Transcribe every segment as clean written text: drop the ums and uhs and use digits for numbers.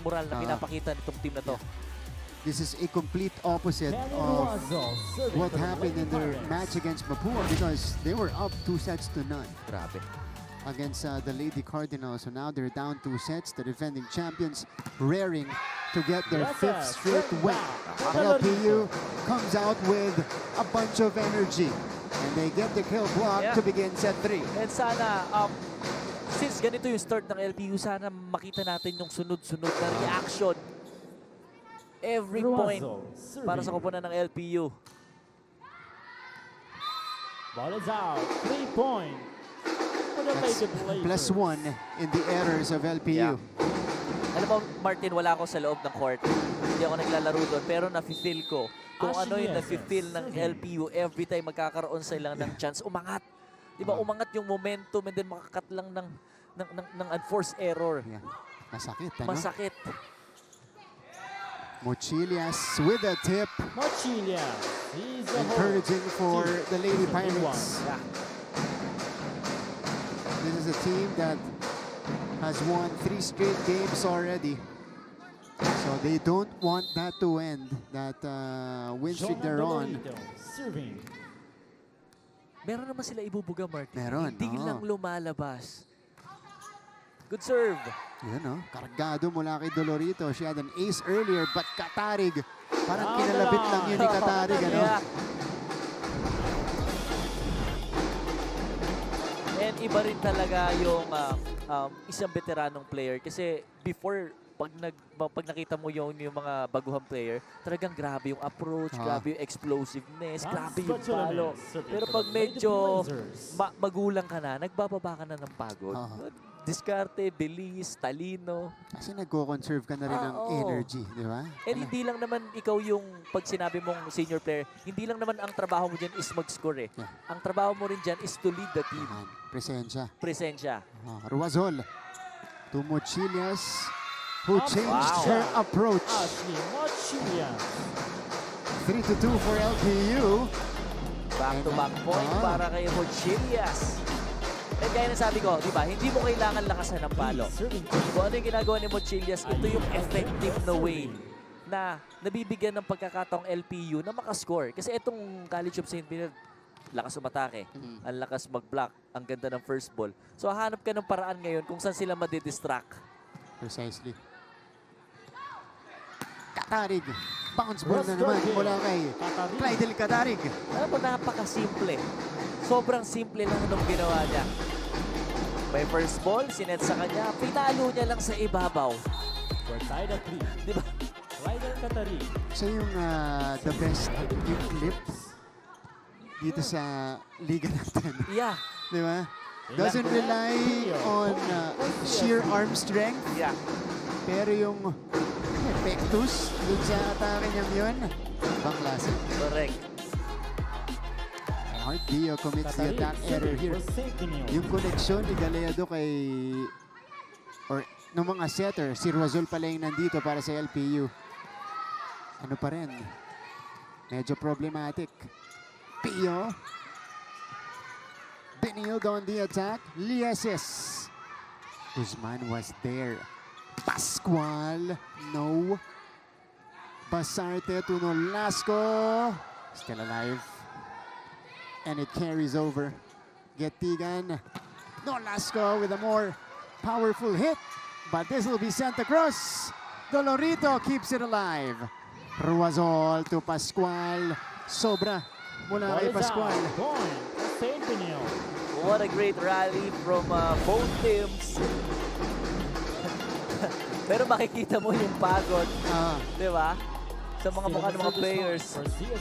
moral na pinapakita nitong team na to. This is a complete opposite of what happened in their match against Mapua because they were up 2-0. Grabe. Against the Lady Cardinals. So now they're down 2 sets. The defending champions raring to get their 5th straight win. LPU comes out with a bunch of energy. And they get the kill block to begin set 3. And sana, since ganito yung start ng LPU, sana makita natin yung sunod-sunod na reaction. Every point para sa koponan ng LPU. Ball is out. 3 point. That's +1 in the errors of LPU. Alam mo, Martin, wala ako sa loob ng court. Hindi ako naglalaro doon, pero nafe-feel ko kung ano yung nafe-feel ng LPU every time magkakaroon sila ng chance. Umangat. Diba, umangat yung momentum and then makakat lang ng unforced error. Yeah. Masakit, ano? Masakit. Mochilias with a tip. Mochilias. Encouraging for the Lady Pirates. Yeah. This is a team that has won 3 straight games already. So they don't want that to end, that win streak they're on. Meron naman sila ibubuga, Martin. Meron, Hindi lang lumalabas. Good serve. Yan o, kargado mula kay Dolorito. She had an ace earlier, but Katarig, parang kinalabit lang yun ni Katarig. Ano? Yeah. And iba rin talaga yung isang veteranong player. Kasi before, pag nakita mo yung mga baguhang player, talagang grabe yung approach, grabe yung explosiveness, grabe yung palo. Pero pag medyo magulang ka na, nagbababa ka na ng pagod. Diskarte, bilis, talino. Kasi nagko-conserve ka na rin ng energy, di ba? And hindi lang naman ikaw yung, pag sinabi mong senior player, hindi lang naman ang trabaho mo dyan is mag-score eh. Yeah. Ang trabaho mo rin dyan is to lead the team. Presensya. Presensya. Ruazol to Mochilias, who changed her approach. 3-2 for LPU. Back-to-back point para kay Mochilias. And gaya na sabi ko, di ba, hindi mo kailangan lakasan ng palo. Kung ano yung ginagawa ni Mochilias, ito yung effective na way na nabibigyan ng pagkakataong LPU na makascore. Kasi itong College of St. Bernard, lakas umatake, ang lakas mag-block, ang ganda ng first ball. So hanap ka ng paraan ngayon kung saan sila madidistract. Precisely. Katarig. Bounce ball na naman mula kay Clydel Katarig. Alam mo, napakasimple. Sobrang simple lang nung ginawa niya. May first ball, sinet sa kanya, pinalo niya lang sa ibabaw. Di ba? Siya yung the best yung clip dito sa liga natin. Yeah. Di ba? Doesn't rely on sheer arm strength. Yeah. Pero yung pectus dun sa atake niyang yun, ibang klase. Correct. Hart Dio commits the attack error here. Yung koneksyon ni Galeado kay or ng mga setter, si Ruazol pala yung nandito para sa LPU. Ano pa rin? Medyo problematic. Pio. Benilde on the attack. Lieses. Guzman was there. Pascual. No. Basarte to Nolasco. Still alive. And it carries over. Getigan. Nolasco with a more powerful hit. But this will be sent across. Dolorito keeps it alive. Ruazol to Pascual. Sobra mula kay Pascual. What a great rally from both teams. Pero makikita mo yung pagod. Di ba? Sa mga mukha ng mga players.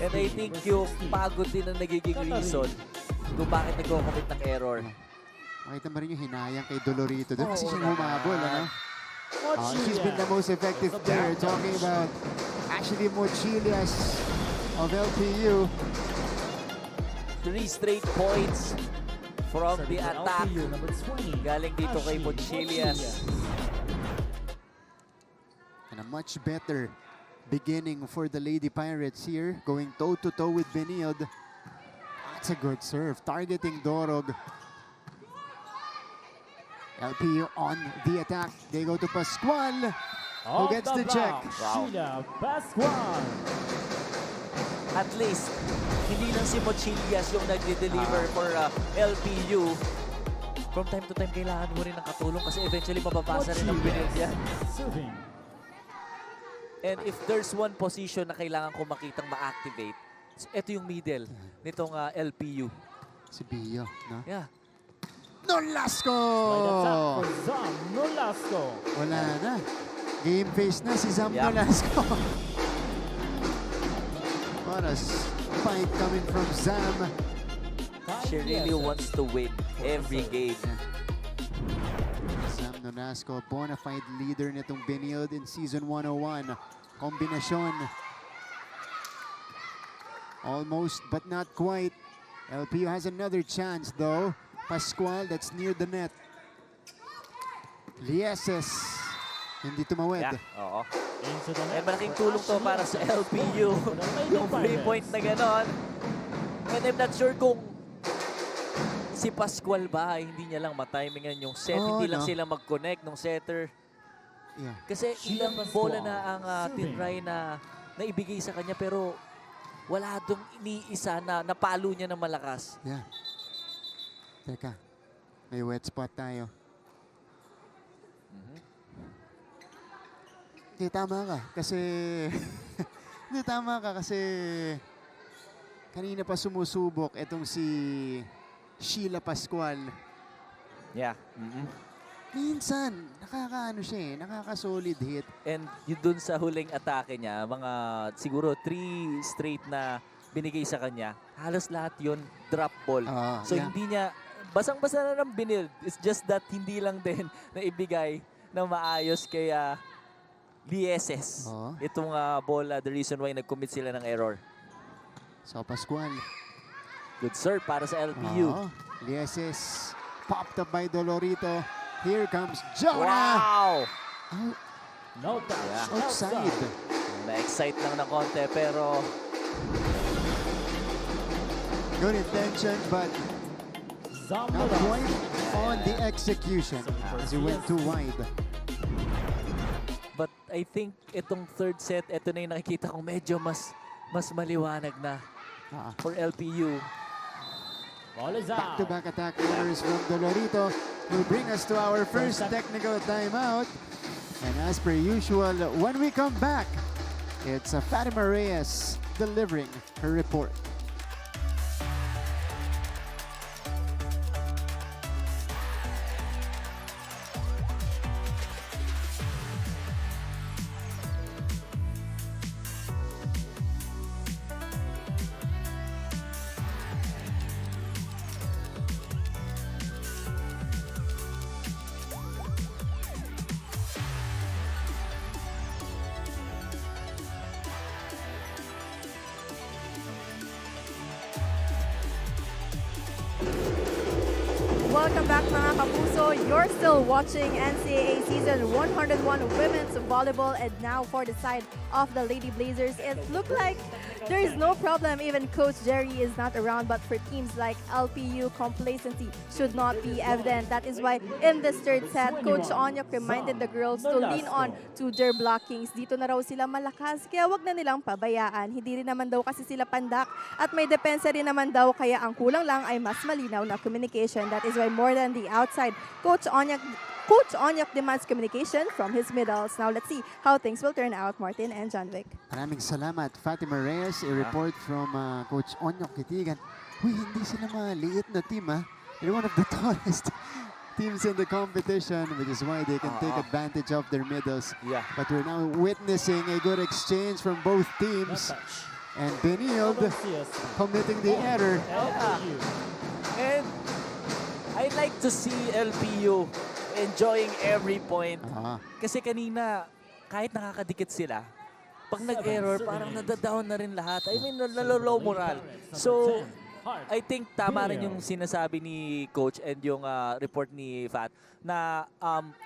And I think yung pagod din ang nagiging reason kung bakit nagko-commit ng error. Makita mo rin yung hinayang kay Dolorito doon kasi siya humabol, ano? She's been the most effective player. Talking about actually Mochilias of LPU. 3 straight points from the attack. Galing dito kay Mochilias. And a much better beginning for the Lady Pirates here. Going toe-to-toe with Benilde. That's a good serve. Targeting Dorog. LPU on the attack. They go to Pascual. Off gets the block, check? Wow. Sheila Pascual. At least, hindi lang si Mochillas yung nagde-deliver for LPU. From time to time, kailangan mo rin ng katulong kasi eventually mababasa rin ang build yan. Serving. And if there's one position na kailangan ko makitang ma-activate, ito yung middle nitong LPU. Si Bio, no? Yeah. Nolasco! Right attack for Zam Nolasco. Wala na. Game face na si Zam Yeah. Nolasco. What a spike coming from Zam. She really wants to win every game. Zam Nolasco, bona fide leader nitong Benilde in Season 101. Kombinasyon. Almost, but not quite. LPU has another chance though. Pascual, that's near the net. Lieses, hindi tumawid. Yeah. Oo. Into the net. And malaking tulong to para sa LPU. Yung 3-point na ganon. And I'm not sure kung si Pascual ba, hindi niya lang matimingan yung set. Oh, hindi lang no. sila mag-connect ng setter. Yeah. Kasi Sheila ilang Pascual, bola na ang serving. tinry na naibigay sa kanya pero wala dong iniisa na napalo niya ng malakas. Yeah. Teka, may wet spot tayo. Hindi, tama ka. Kasi, hindi, tama ka kasi kanina pa sumusubok itong si Sheila Pascual. Yeah. Minsan, nakakaano siya eh, nakaka-solid hit. And yun dun sa huling atake niya, mga siguro 3 straight na binigay sa kanya, halos lahat yun drop ball. So yeah. hindi niya, basang-basa na ng binild. It's just that hindi lang din na ibigay na maayos kay Lieses. Oo. Itong bola, the reason why nag-commit sila ng error. So, Pascual. Good serve para sa LPU. Lieses, popped up by Dolorito. Here comes Jonah. Wow! Oh, No touch. Yeah. outside. Na-excite lang ng konti pero Good intention, but Zam not Nolasco. quite on the execution as he went too wide. but I think itong third set, ito na yung nakikita kong medyo mas maliwanag na for LPU. Ball is out. Back-to-back attack errors from Dolorito will bring us to our first technical timeout. And as per usual, when we come back, it's Fatima Reyes delivering her report. Welcome back mga kapuso. You're still watching NCAA Season 101 Women's Volleyball, and now for the side of the Lady Blazers, it looked like there is no problem. Even Coach Jerry is not around, but for teams like LPU, complacency should not be evident. That is why in this third set, Coach Onyok reminded the girls to lean on to their blockings. Dito na raw sila malakas, kaya wag na nilang pabayaan. Hindi rin naman daw kasi sila pandak at may depensa rin naman daw, kaya ang kulang lang ay mas malinaw na communication. That is why more than the outside, Coach Onyok demands communication from his middles. Now let's see how things will turn out, Martin and John Vic. Maraming salamat, Fatima Reyes. A report from Coach Onyok Kitigan. Uy, hindi sila maliit na team, ha? They're one of the tallest teams in the competition, which is why they can take advantage of their middles. Yeah. But we're now witnessing a good exchange from both No teams. touch. And Benilde CSB. committing the error. LPU. And I'd like to see LPU enjoying every point. Kasi kanina, kahit nakakadikit sila, pag nag-error, parang nadadown na rin lahat. I mean, nalolow moral. So, I think tama rin yung sinasabi ni Coach and yung report ni Fat na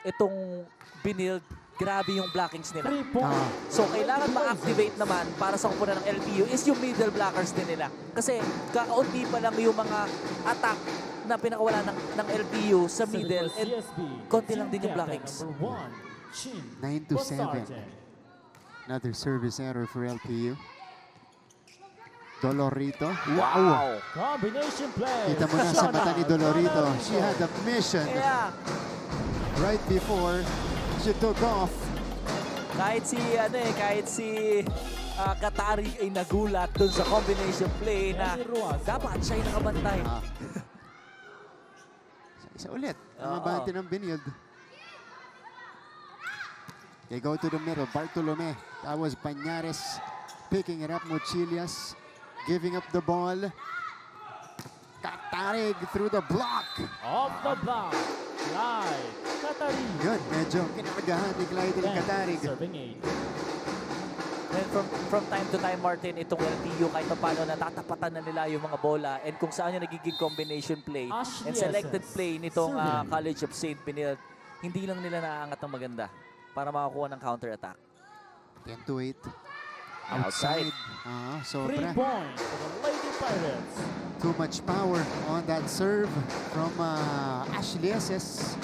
itong Benilde, grabe yung blockings nila. 3 points. So, kailangan ma-activate naman para sa kupunan ng LPU is yung middle blockers din nila. Kasi kakaunti pa lang yung mga attack na pinakawala ng LPU sa middle. And konti lang din yung blockings. Chin. 9-7. Bostarte. Another service error for LPU. Dolorito. Wow! Combination play. Kita mo na sa mata ni Dolorito. She had a mission Yeah! right before she took off. Kahit si Katarig ay nagulat dun sa combination play na dapat siya yung nakabantay. Ah. Isa ulit. Ang Oo. abante ng Binild. They go to the middle. Bartolome. That was Pañares picking it up. Mochilias giving up the ball. Katarig through the block. Off the block. Clyde Katarig. Good. Medyo kinaragahan ni Clyde Katarig. Serving 8. And from time to time, Martin, itong LPU kahit pa paano natatapatan na nila yung mga bola and kung saan yung nagiging combination play Ashley and selected Esses. play nitong Serving. College of St. Benilde, hindi lang nila naaangat ng maganda para makakuha ng counter-attack. 10-8. Outside. Ah, 3 sobra. points for the Lady Pirates. Too much power on that serve from Ashley Esses.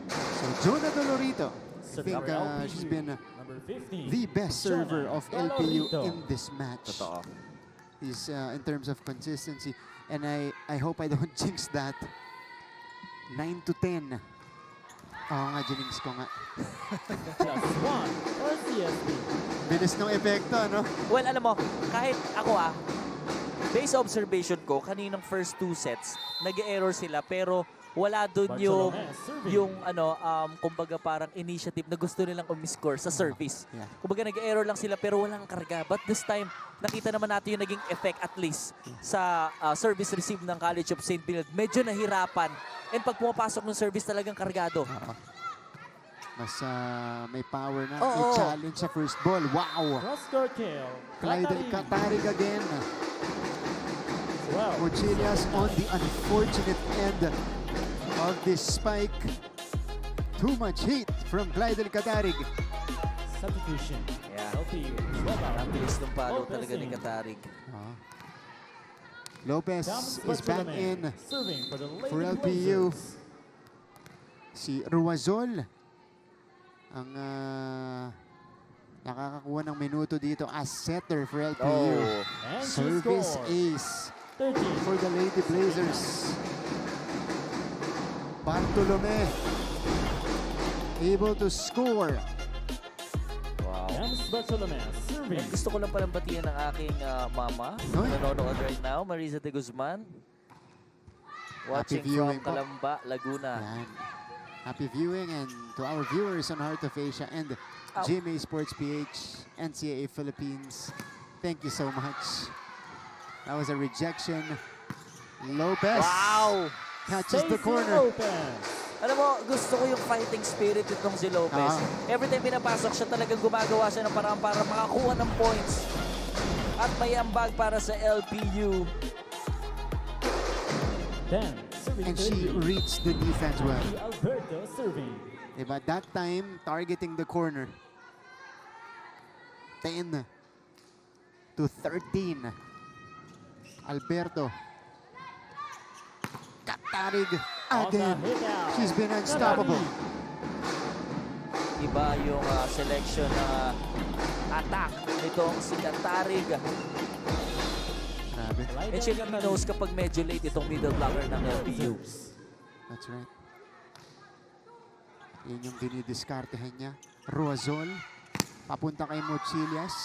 So, Jonah Dolorito. I think she's been Number 15. the best server of LPU Dolorito. in this match. Totoo. Is in terms of consistency. And I hope I don't jinx that. 9-10. Oo nga, jinx ko nga. Plus 1 for CSB. Bilis ng epekto, no? Well, alam mo, kahit ako base observation ko, kaninang first 2 sets, nag-error sila pero wala doon Bartolome, serving. yung kumbaga parang initiative na gusto nilang umiscore sa service. Yeah. Kumbaga nag-error lang sila pero walang karga. But this time, nakita naman natin yung naging effect at least sa service receive ng College of St. Benilde. Medyo nahirapan. And pag pumapasok ng service talagang kargado. Oo. Mas may power na. Oo. May challenge sa first ball. Wow! Cross-court kill. Clyde Katarig again. 12. Mochilias on the unfortunate end of this spike. Too much heat from Clyde Katarig. Substitution. Yeah. LPU. 12 Ang bilis ng palo Lopez talaga ni in. Katarig. Lopez Comes is back Bartolome. in Serving for the Lady for LPU. Blazers. Si Ruazol ang nakakakuha ng minuto dito as setter for LPU. Oh. And she Service scores. ace 13. for the Lady Blazers. Bartolome able to score. Wow. James Bartolome. Serving. Gusto ko lang palang batiyan ng aking mama. Hoy. Nanonood right now, Marisa de Guzman. Watching viewing from po. Calamba, Laguna. Yan. Happy viewing and to our viewers on Heart of Asia and GMA Sports PH, NCAA Philippines. Thank you so much. That was a rejection. Lopez Wow! catches the Stacey corner. Lopez. Alam mo, gusto ko yung fighting spirit itong si Lopez. Every time pinapasok siya, talagang gumagawa siya ng paraan para makakuha ng points. At may ambag para sa LPU. Then, serving And she 30. reads the defense well. Alberto serving. Diba? That time, targeting the corner. 10-13. Alberto. Katarig again. On the hit out. She's been unstoppable. Iba yung selection na attack nitong si Katarig. Grabe. And she really knows kapag medyo late itong middle blocker ng LPU. That's right. Yun yung dinidiskartehan niya. Ruazol. Papunta kay Mochilias.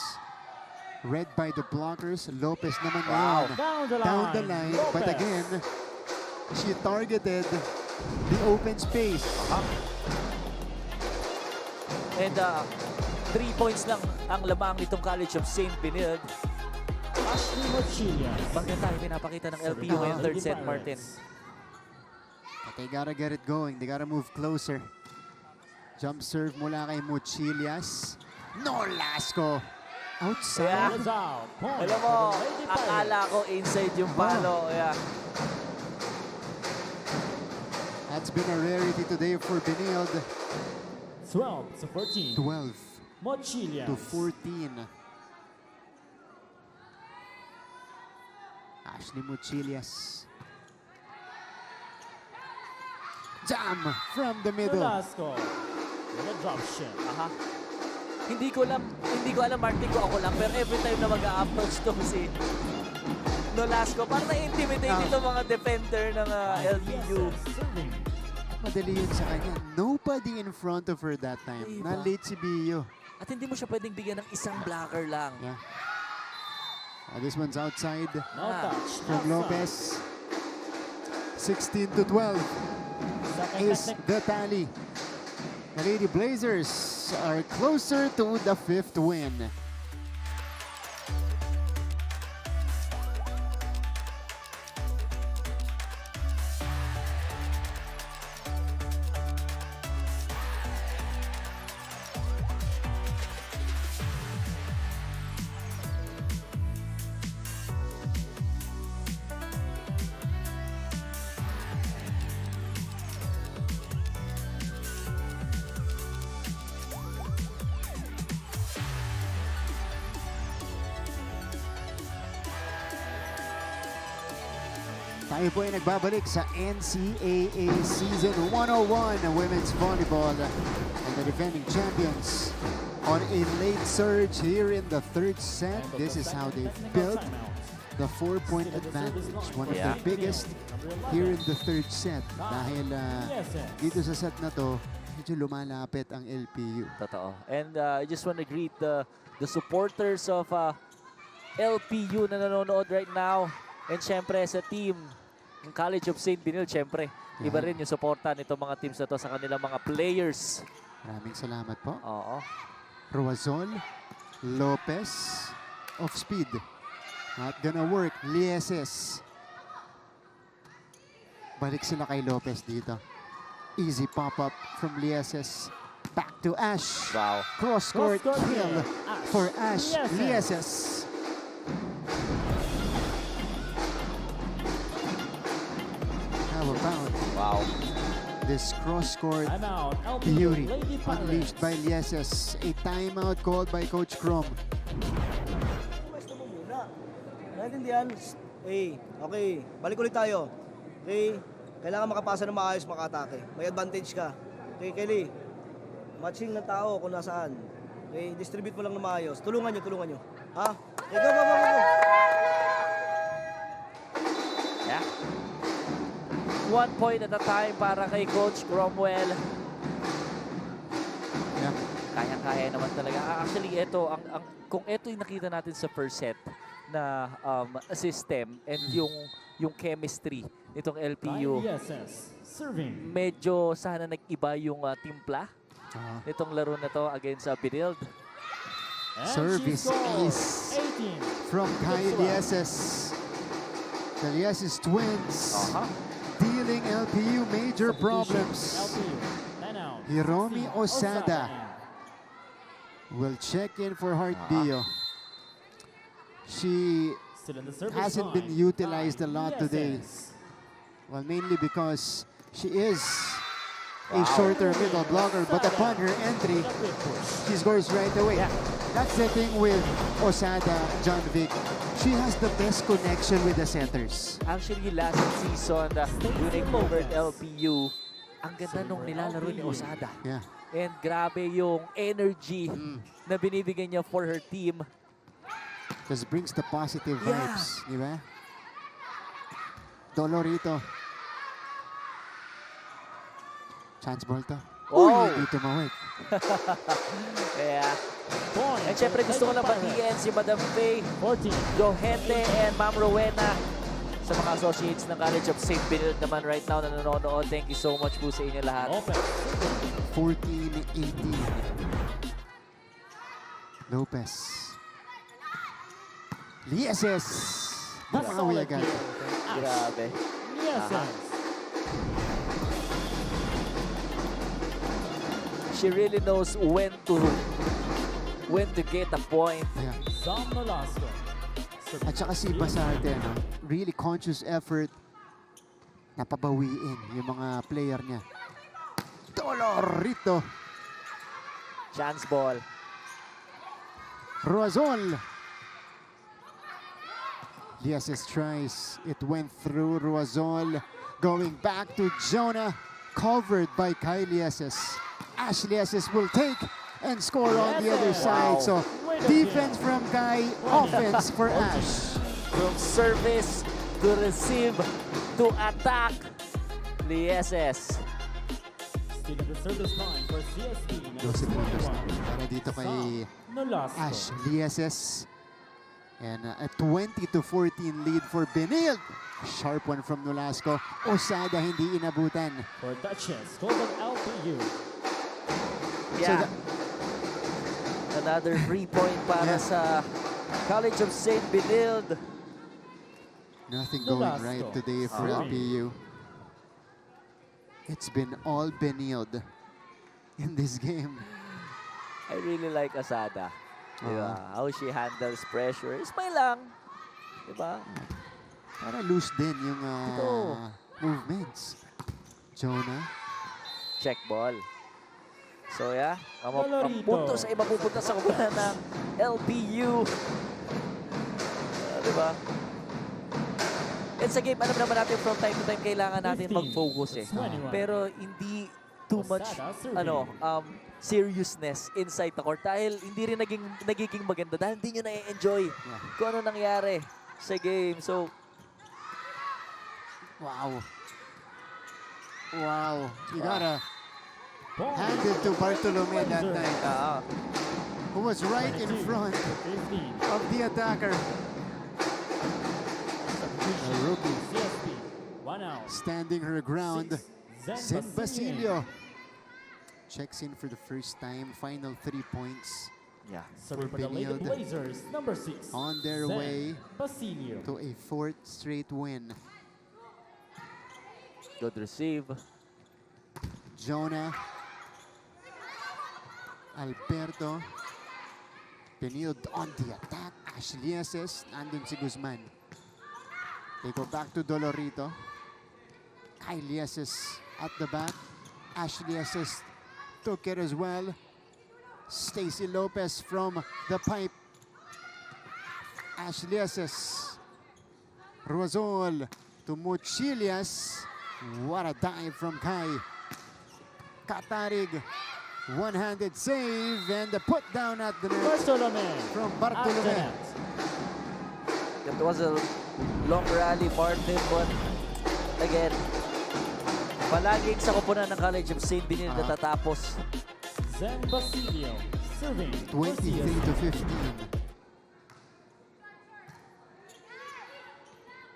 Read by the blockers. Lopez naman Wow. ngayon. Down the line. But Lopez. again, she targeted the open space. And 3 points lang ang lamang nitong College of St. Benilde. Ashley Mochilla. Maganda tayo pinapakita ng LPU ngayong third set, Martin. But they gotta get it going. They gotta move closer. Jump serve mula kay Mochilias. Nolasco. Outside. Yeah. Ball is out. Point Alam mo, for the Lady akala Pirates. ko inside yung palo. Yeah. That's been a rarity today for Benilde. 12-14. 12 Mochilla. to 14. Ashley Mochilias. Jam from the middle. Nolasco. with a drop shot. Aha. Hindi ko alam Martin ko ako lang, pero every time na mag-a-approach to si Nolasco, parang na-intimidate itong mga defender ng LPU. Serving. Madali yun sa kanya. Nobody in front of her that time. Diba? Na-late si Bio. At hindi mo siya pwedeng bigyan ng isang blocker lang. Yeah. This one's outside No touch. from outside. Lopez. 16 to 12 Second is technique. the tally. The Lady Blazers are closer to the 5th win. Tayo po ay nagbabalik sa NCAA Season 101 Women's Volleyball, and the defending champions on a late surge here in the third set. And This is how they technical built timeout. the 4-point advantage, one of Yeah. the biggest here in the third set. Dahil dito sa set na to, medyo lumalapit ang LPU. Totoo. And I just want to greet the supporters of LPU na nanonood right now. And syempre sa team ng College of St. Benil, syempre, iba rin yung suporta nitong mga teams na to sa kanilang mga players. Maraming salamat po. Oo. Ruazol, Lopez, off speed. Not gonna work. Lieses. Balik sila kay Lopez dito. Easy pop-up from Lieses. Back to Ash. Wow. Cross-court Cross-court kill kill. Ash. for Ash Lieses. Lieses. How about Wow. this cross-court Timeout. LPU beauty Lady unleashed by Pirates. Lieses? A timeout called by Coach Crom. Pwesto mo muna. Naintindihan? Okay. Balik ulit tayo. Okay? Kailangan makapasa ng maayos makatake. May advantage ka. Okay, Kelly? Matching ng tao kung nasaan. Okay? Distribute mo lang ng maayos. Tulungan nyo. Ha? Okay, go. Yeah. 1 point at a time para kay Coach Cromwell. Yeah. Kaya-kaya naman talaga. Actually, ito, kung ito yung nakita natin sa first set na system and yung chemistry nitong LPU, IESS. Serving. medyo sana nag-iba yung timpla nitong laro na to against Benilde. And Service she scores. ace 18. from Kai Lieses. The Lieses twins dealing LPU major problems. LPU. Timeout. Hiromi 16. Osada will check in for Heart Bio. She Still in the service hasn't been line. utilized a lot today. IESS. Well, mainly because she is a shorter middle blocker, but upon her entry, With a quick push. she scores right away. That's the thing with Osada, John Vic. She has the best connection with the centers. Actually, last season, when they covered LPU, ang ganda nung nilalaro ni Osada. Yeah. And grabe yung energy na binibigay niya for her team. Just brings the positive Yeah. vibes, di ba? Dolorito. Chance ball to. Oh! Uy, dito mawag. Kaya, Point. and syempre gusto ko lang Lady batiin si Madam Faye, 14. Johente, and Ma'am Rowena sa mga associates ng College of St. Benilde naman right now na nanonood. Thank you so much po sa inyo lahat. Lopez. 14-18. Lopez. Lieses. Bumawi agad. Grabe. IESS. She really knows when to get a point. Yeah. Sam Nolasco. At saka si Basarte, no? Really conscious effort na pabawiin yung mga player niya. Dolorito. Chance ball. Ruazol. Lieses tries. It went through Ruazol. Going back to Jonah. Covered by Kai Lieses. Ashley Esses will take and score on the other Wow. side. So Way to defense go. from Kai, offense for Ash. From service to receive to attack, Lieses. Still in the service line for CSP. 12 pointers na 21. para dito kay Nolasco. Ash Lieses. And a 20-14 lead for Benilde. Sharp one from Nolasco. Osada hindi inabutan. For Duchess, Golden LPU. Yeah. Another 3-point para Yeah. sa College of St. Benilde. Nothing going Nolasco. right today for Uh-huh. LPU. It's been all Benilde in this game. I really like Asada. Diba? How she handles pressure. Smile lang. Diba? Para loose din yung Ito. movements. Jonah. Check ball. So yeah, ang Dolorito. punto sa iba pupunta sa kubunan ng LPU. Diba? It's a game, alam naman natin from time to time kailangan natin 15, mag-focus eh. 21. Pero hindi too much Osada serving. seriousness inside the court dahil hindi rin nagiging maganda dahil hindi nyo na-enjoy kung ano nangyari sa game. So, Wow. Wow. You gotta Point. hand it to Bartolome that Blazers. night, who was right in 22 front to 15. of the attacker. Substitution. The rookie CSP. 1 out. standing her ground. Zen Basilio. Basilio checks in for the first time. Final 3 points yeah. Serving for the Lady Benilde. Blazers, number 6. on their Zen way Basilio. to a 4th straight win. Good receive. Jonah, Alberto, Benilde on the attack. Ashley Esses, nandun si Guzman. They go back to Dolorito. Kylie Esses at the back. Ashley Esses took it as well. Stacy Lopez from the pipe. Ashley Esses. Ruazol to Muchilias. What a dive from Kai. Katarig, one-handed save and the put down at the net Bartolome. from At the Bartolome. net. It was a long rally, Martin, but again, palaging sa kupunan ng College of St. Benilde natatapos. Zen Basilio. Serving. for 23 CSP. to 15.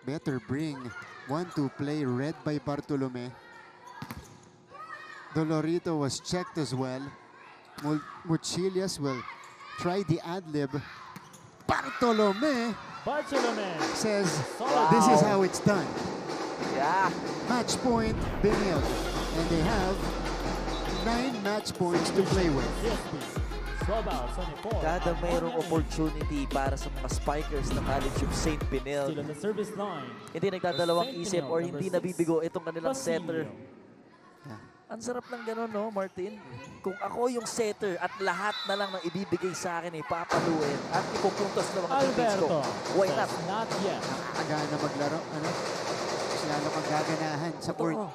Better bring 1-2 play read by Bartolome. Dolorito was checked as well. Muchilias will try the ad-lib. Bartolome Bartolome. says, Solid. this is Wow. how it's done. Yeah. Match point, Benilde. And they have 9 match points to play with. CSP. 12 out, 24. Kada at mayroong 1-9. opportunity para sa mga spikers ng College of St. Still Benilde, on the service line. hindi nagdadalawang St. isip Benilde, or number hindi 6, nabibigo itong kanilang setter. Basilio. Ang sarap ng gano'n, no, Martin? Kung ako yung setter at lahat na lang ng ibibigay sa akin, papaluin at ipupuntos ng mga teammates ko, Alberto. why not? Does not yet. Nakakagana maglaro. Ano? Mas lalo kang gaganahan sa court. Totoo.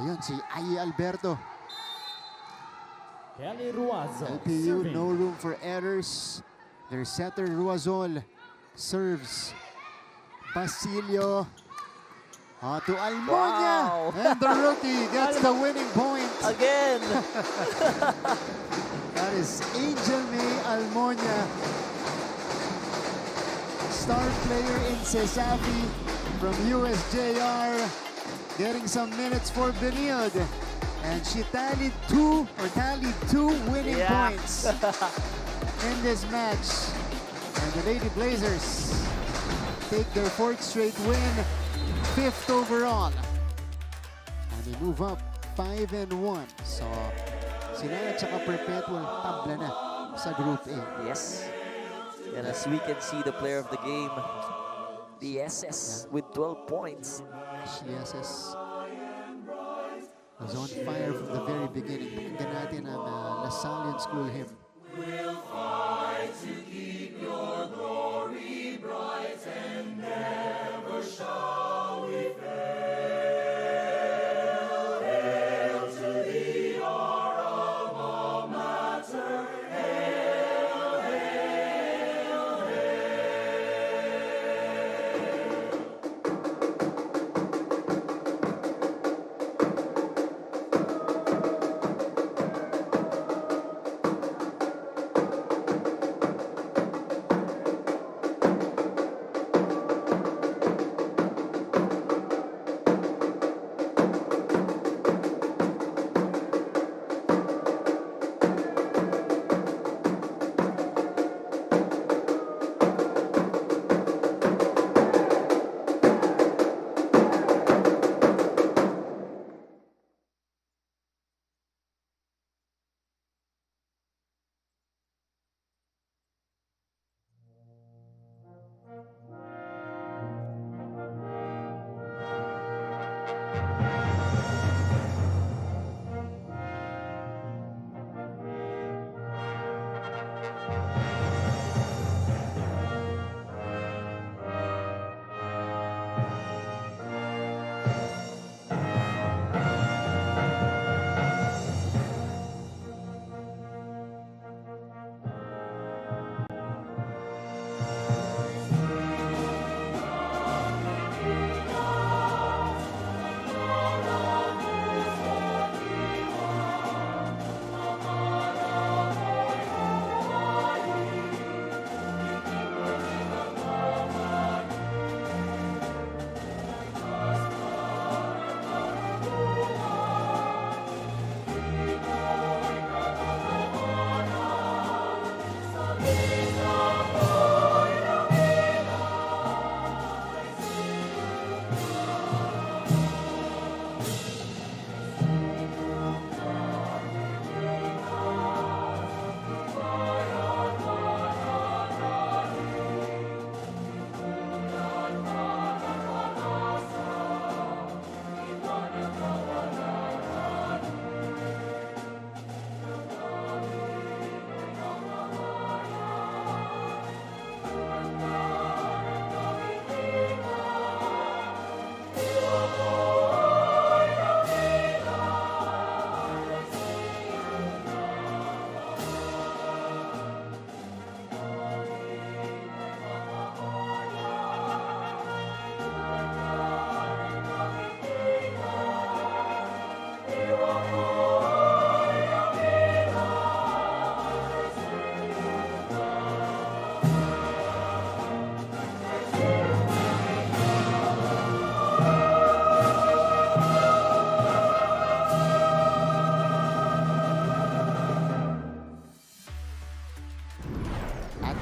Ayun, si Ai Alberto. Kelly Ruazo. LPU, serving. no room for errors. Their setter, Ruazol, serves. Basilio. To Almonia. Wow. And the rookie gets the winning point. Again! That is Angel May Almonia. Star player in Cesafi from USJR. Getting some minutes for Benilde. And she tallied two winning Yeah. points in this match. And the Lady Blazers take their 4th straight win, 5th overall. And they move up 5-1. So, sila at saka Perpetual tabla na sa Group A. Yes. And as we can see, the player of the game, the SS with 12 points. Ashley Esses was on fire from the very beginning. Pakinggan natin ang Lasallian School hymn.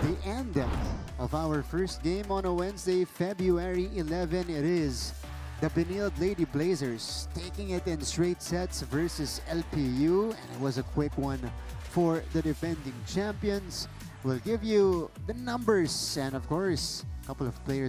the end of our first game on a Wednesday, February 11. It is the Benilde Lady Blazers taking it in straight sets versus LPU, and it was a quick one for the defending champions. We'll give you the numbers and, of course, a couple of players